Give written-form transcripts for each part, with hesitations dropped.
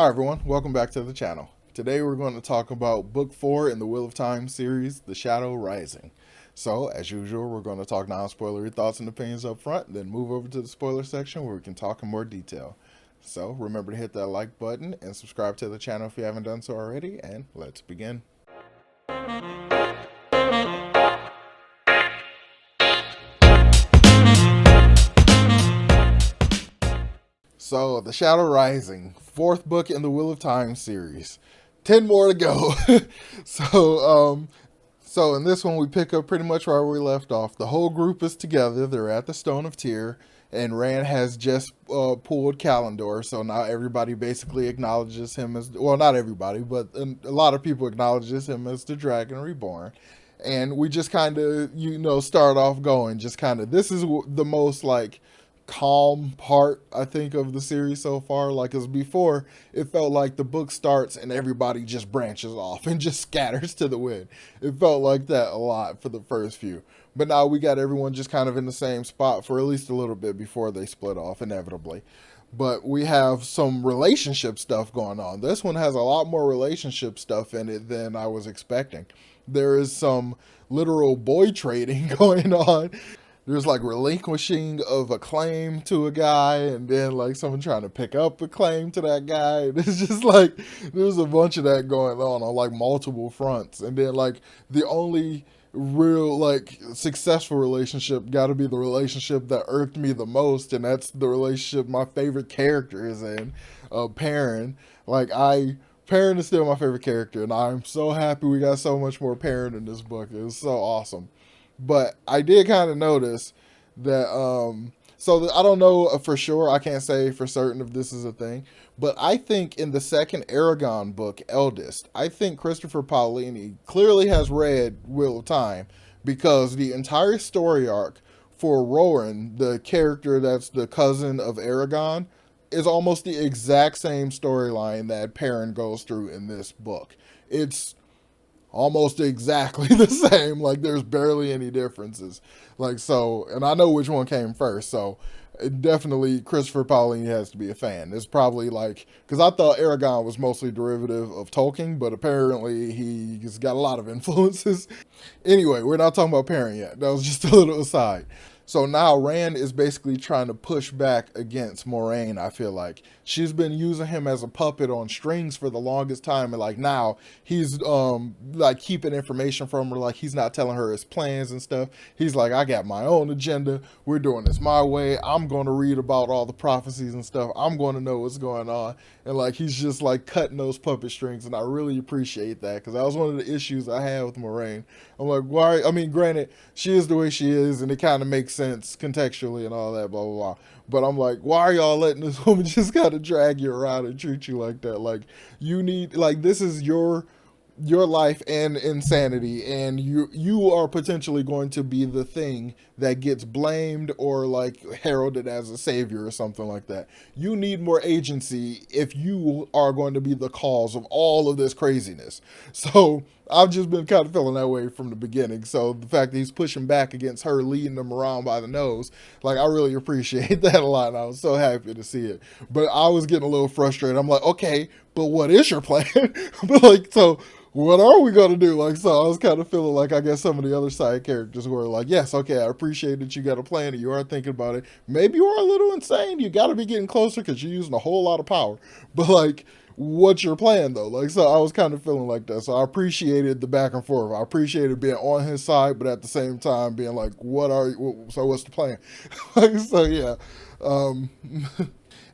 Hi everyone, welcome back to the channel. Today we're going to talk about Book 4 in the Wheel of Time series, The Shadow Rising. So, as usual, we're going to talk non-spoilery thoughts and opinions up front, then move over to the spoiler section where we can talk in more detail. So, remember to hit that like button and subscribe to the channel if you haven't done so already, and let's begin. So, The Shadow Rising, fourth book in the Wheel of Time series. 10 more to go. so, So in this one, we pick up pretty much where we left off. The whole group is together. They're at the Stone of Tyr, and Rand has just pulled Kalendor. So now everybody basically acknowledges him as, well, not everybody, but a lot of people acknowledges him as the Dragon Reborn. And we just kind of, start off going, just kind of, this is the most like calm part I think of the series so far. Like, as before, it felt like the book starts and everybody just branches off and just scatters to the wind. It felt like that a lot for the first few, but now we got everyone just kind of in the same spot for at least a little bit before they split off inevitably. But we have some relationship stuff going on. This one has a lot more relationship stuff in it than I was expecting. There is some literal boy trading going on. There's like relinquishing of a claim to a guy, and then like someone trying to pick up a claim to that guy. And it's just like there's a bunch of that going on like multiple fronts. And then like the only real like successful relationship got to be the relationship that irked me the most, and that's the relationship my favorite character is in, Perrin. Like I. Perrin is still my favorite character, and I'm so happy we got so much more Perrin in this book. It was so awesome. But I did kind of notice that I don't know for sure, I can't say for certain if this is a thing, but I think in the second Aragon book, Eldest, I think Christopher Paolini clearly has read Wheel of Time, because the entire story arc for Rowan, the character that's the cousin of Aragon, is almost the exact same storyline that Perrin goes through in this book. It's almost exactly the same. Like, there's barely any differences. Like, so, and I know which one came first. So it definitely, Christopher Paolini has to be a fan. It's probably like, because I thought Aragon was mostly derivative of Tolkien, but apparently he's got a lot of influences. Anyway, we're not talking about Perrin yet. That was just a little aside. So now Rand is basically trying to push back against Moraine, I feel like. She's been using him as a puppet on strings for the longest time, and like now he's like keeping information from her, like he's not telling her his plans and stuff. He's like, I got my own agenda. We're doing this my way. I'm going to read about all the prophecies and stuff. I'm going to know what's going on. And like he's just like cutting those puppet strings, and I really appreciate that, because that was one of the issues I had with Moraine. I'm like, why? I mean, granted, she is the way she is, and it kind of makes sense contextually and all that, blah blah blah. But I'm like, why are y'all letting this woman just kind of drag you around and treat you like that? Like, you need, like, this is your life and insanity, and you are potentially going to be the thing that gets blamed or like heralded as a savior or something like that. You need more agency if you are going to be the cause of all of this craziness. So I've just been kind of feeling that way from the beginning. So the fact that he's pushing back against her, leading them around by the nose, like, I really appreciate that a lot, and I was so happy to see it. But I was getting a little frustrated. I'm like, okay, but what is your plan? But like, so what are we gonna do? Like, so I was kind of feeling like, I guess some of the other side characters were like, yes, okay, I appreciate that you got a plan and you are thinking about it. Maybe you are a little insane. You got to be getting closer because you're using a whole lot of power. But like, what's your plan though? Like, so I was kind of feeling like that. So I appreciated the back and forth. I appreciated being on his side, but at the same time being like, what are you? So what's the plan? Like, so yeah. Um,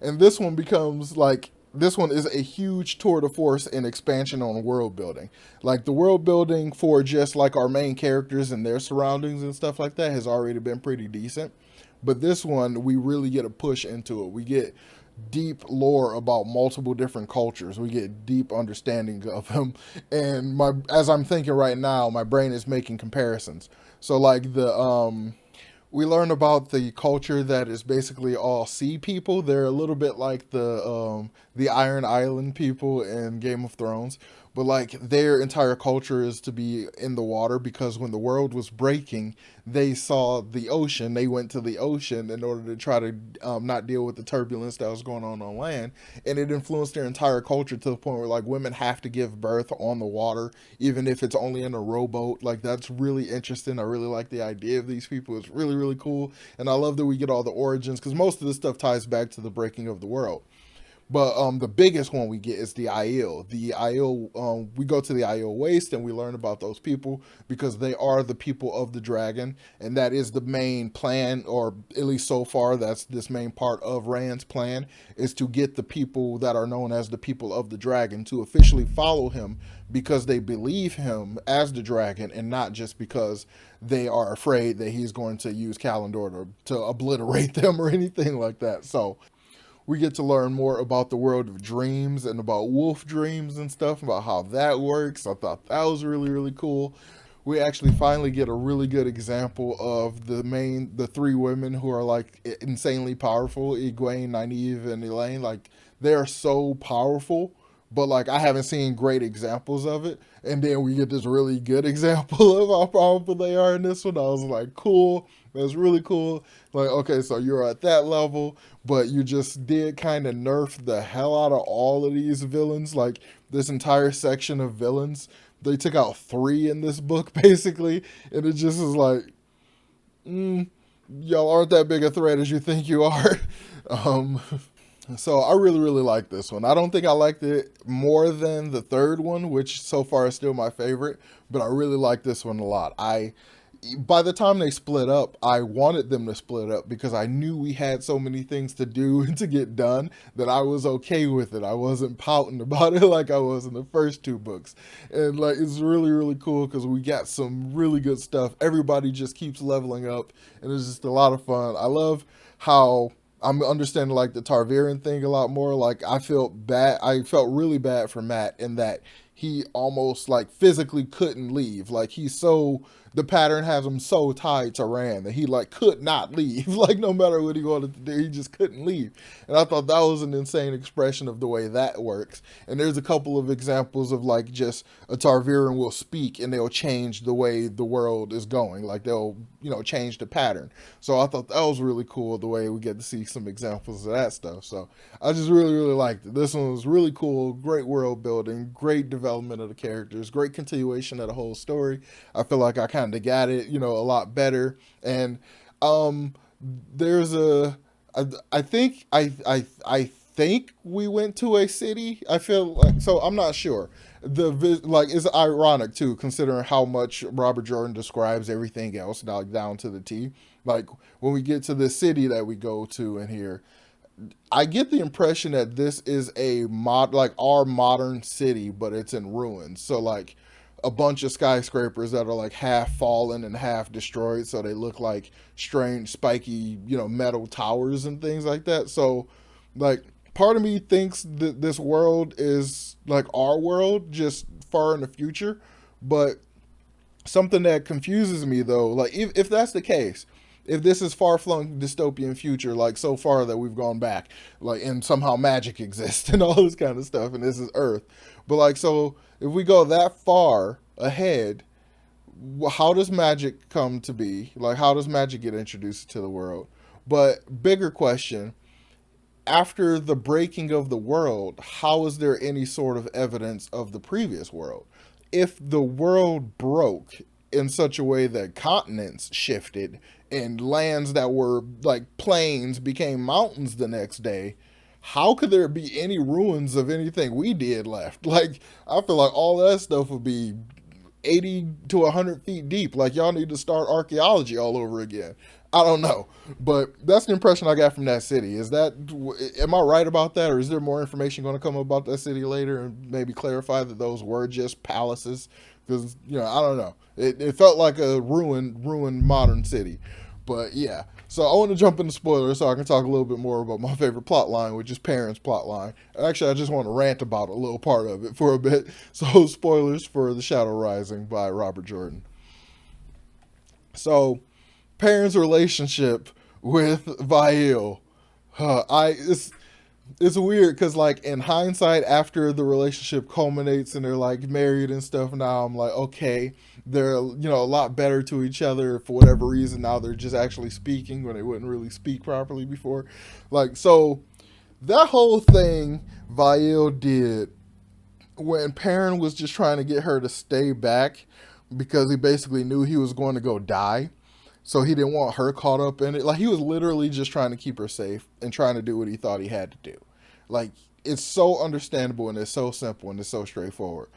and this one becomes like, this one is a huge tour de force in expansion on world building. Like, the world building for just like our main characters and their surroundings and stuff like that has already been pretty decent. But this one, we really get a push into it. We get deep lore about multiple different cultures. We get deep understanding of them. And as I'm thinking right now, my brain is making comparisons. So like we learn about the culture that is basically all sea people. They're a little bit like the Iron Island people in Game of Thrones, but like their entire culture is to be in the water because when the world was breaking, they saw the ocean. They went to the ocean in order to try to not deal with the turbulence that was going on land, and it influenced their entire culture to the point where like women have to give birth on the water, even if it's only in a rowboat. Like that's really interesting. I really like the idea of these people. It's really really cool, and I love that we get all the origins because most of this stuff ties back to the breaking of the world. But the biggest one we get is the Aiel. The Aiel, we go to the Aiel Waste and we learn about those people because they are the people of the dragon, and that is the main plan, or at least so far, that's this main part of Rand's plan, is to get the people that are known as the people of the dragon to officially follow him because they believe him as the dragon and not just because they are afraid that he's going to use Kalendor to obliterate them or anything like that. So we get to learn more about the world of dreams and about wolf dreams and stuff, about how that works. I thought that was really, really cool. We actually finally get a really good example of the three women who are like insanely powerful, Egwene, Nynaeve, and Elaine. Like they are so powerful, but like I haven't seen great examples of it. And then we get this really good example of how powerful they are in this one. I was like, cool. That's really cool. Like, okay, so you're at that level, but you just did kind of nerf the hell out of all of these villains. Like this entire section of villains, they took out 3 in this book basically, and it just is like, y'all aren't that big a threat as you think you are. um, so I really, really like this one. I don't think I liked it more than the third one, which so far is still my favorite, but I really like this one a lot. By the time they split up, I wanted them to split up because I knew we had so many things to do and to get done that I was okay with it. I wasn't pouting about it like I was in the first 2 books. And like it's really, really cool because we got some really good stuff. Everybody just keeps leveling up and it's just a lot of fun. I love how I'm understanding like the Targaryen thing a lot more. Like I felt really bad for Matt in that he almost like physically couldn't leave. Like the pattern has him so tied to Rand that he like could not leave. Like no matter what he wanted to do, he just couldn't leave. And I thought that was an insane expression of the way that works. And there's a couple of examples of like just a Targaryen will speak and they'll change the way the world is going. Like they'll, change the pattern. So I thought that was really cool the way we get to see some examples of that stuff. So I just really, really liked it. This one was really cool. Great world building, great development of the characters, great continuation of the whole story. I feel like I kind of got it, a lot better. And there's I think we went to a city. I feel like, so I'm not sure. It's ironic too, considering how much Robert Jordan describes everything else now down to the T. Like when we get to the city that we go to in here, I get the impression that this is like our modern city, but it's in ruins. So like a bunch of skyscrapers that are like half fallen and half destroyed, so they look like strange spiky, metal towers and things like that. So like part of me thinks that this world is like our world, just far in the future. But something that confuses me though, like if that's the case, if this is far-flung dystopian future, like so far that we've gone back, like and somehow magic exists and all this kind of stuff, and this is Earth, but like so if we go that far ahead, how does magic come to be? Like how does magic get introduced to the world? But bigger question, after the breaking of the world, how is there any sort of evidence of the previous world? If the world broke in such a way that continents shifted and lands that were like plains became mountains the next day, how could there be any ruins of anything we did left? Like, I feel like all that stuff would be 80 to 100 feet deep. Like, y'all need to start archaeology all over again. I don't know, but that's the impression I got from that city. Am I right about that, or is there more information going to come about that city later and maybe clarify that those were just palaces? Because I don't know. It felt like a ruined modern city, but yeah. So I want to jump into spoilers so I can talk a little bit more about my favorite plot line, which is Perrin's plot line. Actually, I just want to rant about a little part of it for a bit. So spoilers for The Shadow Rising by Robert Jordan. So Perrin's relationship with Vael. it's weird because like in hindsight, after the relationship culminates and they're like married and stuff, now I'm like, okay, they're a lot better to each other for whatever reason. Now they're just actually speaking when they wouldn't really speak properly before. Like, so that whole thing Vail did when Perrin was just trying to get her to stay back because he basically knew he was going to go die. So he didn't want her caught up in it. Like, he was literally just trying to keep her safe and trying to do what he thought he had to do. Like, it's so understandable and it's so simple and it's so straightforward.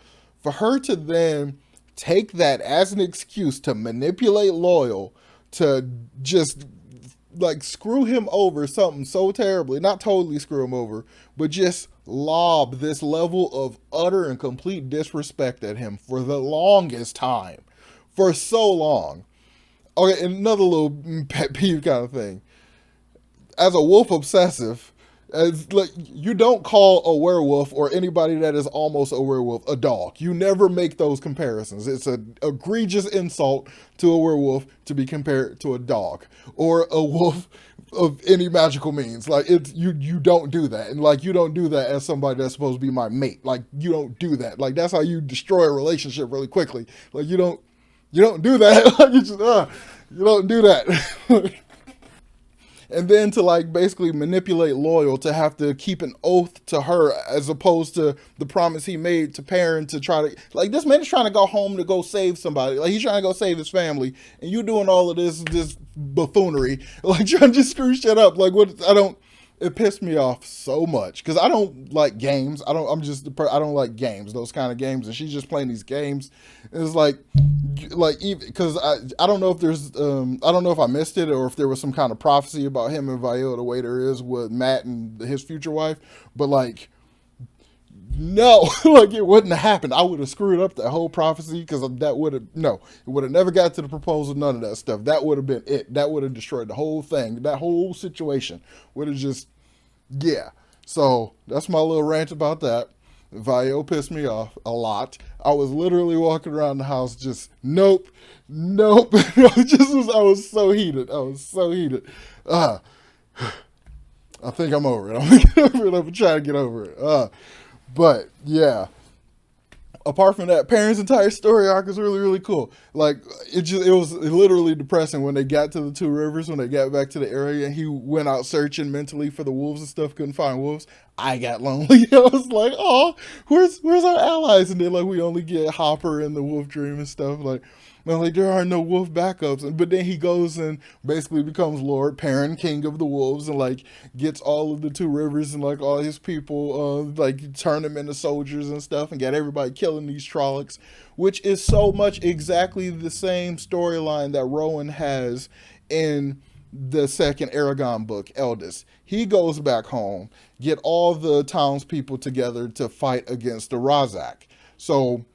For her to then take that as an excuse to manipulate Loyal to just like screw him over something so terribly, not totally screw him over, but just lob this level of utter and complete disrespect at him for the longest time, for so long. Okay, another little pet peeve kind of thing. As a wolf obsessive, as like you don't call a werewolf or anybody that is almost a werewolf a dog. You never make those comparisons. It's an egregious insult to a werewolf to be compared to a dog or a wolf of any magical means. Like, it's you don't do that. And like, you don't do that as somebody that's supposed to be my mate. Like, you don't do that. Like, that's how you destroy a relationship really quickly. Like, you don't do that. Like, you don't do that. And then to like basically manipulate Loyal to have to keep an oath to her as opposed to the promise he made to Perrin to try to, like, this man is trying to go home to go save somebody. Like, he's trying to go save his family, and you doing all of this buffoonery, like trying to just screw shit up. Like, what? I don't. It pissed me off so much because I don't like games. I don't like games, those kind of games, and she's just playing these games. It's like even because I don't know if there's I don't know if I missed it or if there was some kind of prophecy about him and Viola the way there is with Matt and his future wife, but like, no, like, it wouldn't have happened. I would have screwed up that whole prophecy because that would have, no, it would have never got to the proposal, none of that stuff. That would have been it. That would have destroyed the whole thing. That whole situation would have just, yeah. So that's my little rant about that. Vio pissed me off a lot. I was literally walking around the house just, nope, nope. I was so heated. I was so heated. Uh, I think I'm over it. I'm gonna get over it. I'm trying to get over it. But yeah, apart from that, Perrin's entire story arc is really, really cool. Like, it was literally depressing when they got to the two rivers, when they got back to the area and he went out searching mentally for the wolves and stuff, couldn't find wolves. I got lonely. I was like, oh, where's our allies? And then like we only get Hopper and the Wolf Dream and stuff. Like, man, like, there are no wolf backups. But then he goes and basically becomes Lord Perrin, King of the Wolves, and like gets all of the two rivers and like all his people, like turn them into soldiers and stuff, and got everybody killing these Trollocs, which is so much exactly the same storyline that Rowan has in the second Aragon book, Eldest. He goes back home, get all the townspeople together to fight against the Razak. So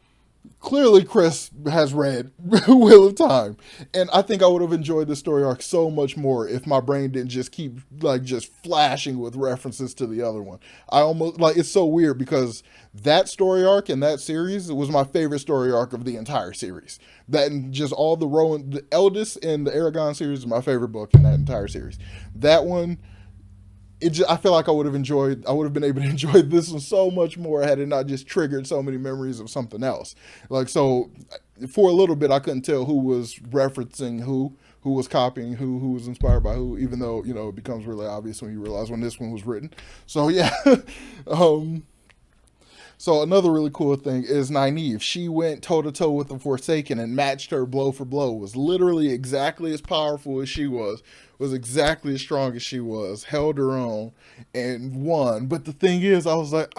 clearly Chris has read Wheel of Time, and I think I would have enjoyed the story arc so much more if my brain didn't just keep like just flashing with references to the other one. I almost, like, it's so weird because that story arc in that series was my favorite story arc of the entire series. That and just all the Rowan, the Eldest and the Aragon series is my favorite book in that entire series. That one, I feel like I would have been able to enjoy this one so much more had it not just triggered so many memories of something else. Like, so for a little bit, I couldn't tell who was referencing who was copying who was inspired by who, even though, it becomes really obvious when you realize when this one was written. So yeah. So another really cool thing is Nynaeve. She went toe to toe with the Forsaken and matched her blow for blow. Was literally exactly as powerful as she was exactly as strong as she was. Held her own and won. But the thing is, I was like,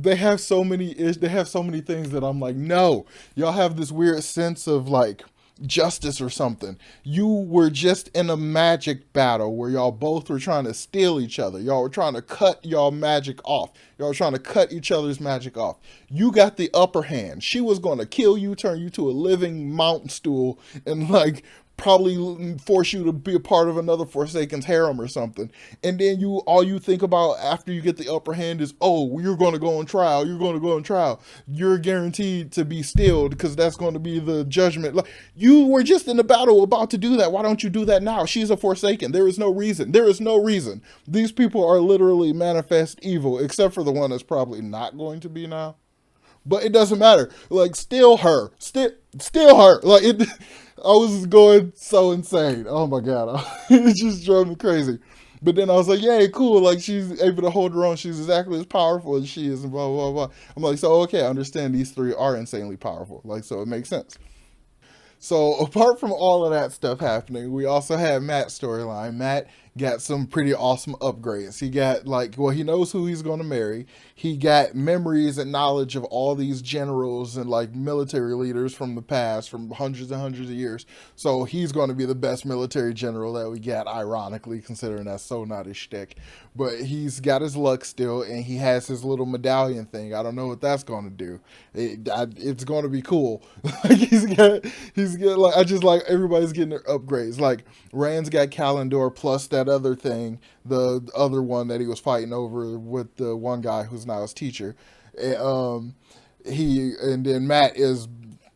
they have so many things that I'm like, no, y'all have this weird sense of like justice or something. You were just in a magic battle where y'all both were trying to steal each other. Y'all were trying to cut y'all magic off. Y'all were trying to cut each other's magic off. You got the upper hand. She was going to kill you, turn you to a living mountain stool, and like probably force you to be a part of another Forsaken's harem or something. And then all you think about after you get the upper hand is, oh, you're going to go on trial. You're going to go on trial. You're guaranteed to be stilled because that's going to be the judgment. Like, you were just in the battle about to do that. Why don't you do that now? She's a Forsaken. There is no reason. There is no reason. These people are literally manifest evil, except for the one that's probably not going to be now. But it doesn't matter. Like, still her. Still her. Like, it. I was going so insane. Oh my god. It just drove me crazy. But then I was like, yay, cool. Like, she's able to hold her own. She's exactly as powerful as she is, and blah, blah, blah. I'm like, so, okay, I understand these three are insanely powerful. Like, so it makes sense. So apart from all of that stuff happening, we also had Matt's storyline. Matt got some pretty awesome upgrades. He got he knows who he's going to marry. He got memories and knowledge of all these generals and like military leaders from the past, from hundreds and hundreds of years. So he's going to be the best military general that we got, ironically, considering that's so not his shtick. But he's got his luck still, and he has his little medallion thing. I don't know what that's going to do. It's going to be cool. He's got like, I just like everybody's getting their upgrades. Like, Rand's got Kalendor plus that other thing, the other one that he was fighting over with the one guy who's now his teacher. And then Matt is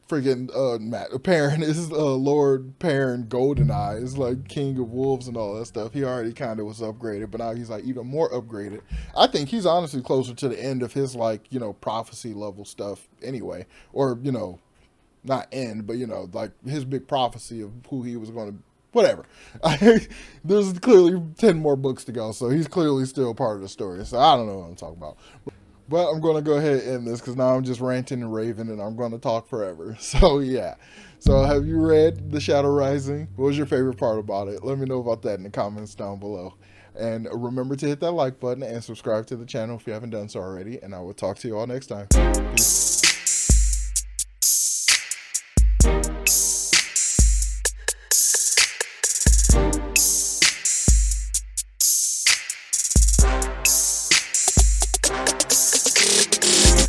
freaking Perrin is Lord Perrin Goldeneye, is like King of Wolves and all that stuff. He already kind of was upgraded, but now he's like even more upgraded. I think he's honestly closer to the end of his prophecy level stuff anyway, or not end, but like his big prophecy of who he was going to. Whatever. There's clearly 10 more books to go, so he's clearly still part of the story. So I don't know what I'm talking about. But I'm going to go ahead and end this because now I'm just ranting and raving and I'm going to talk forever. So yeah. So have you read The Shadow Rising? What was your favorite part about it? Let me know about that in the comments down below. And remember to hit that like button and subscribe to the channel if you haven't done so already. And I will talk to you all next time. Peace.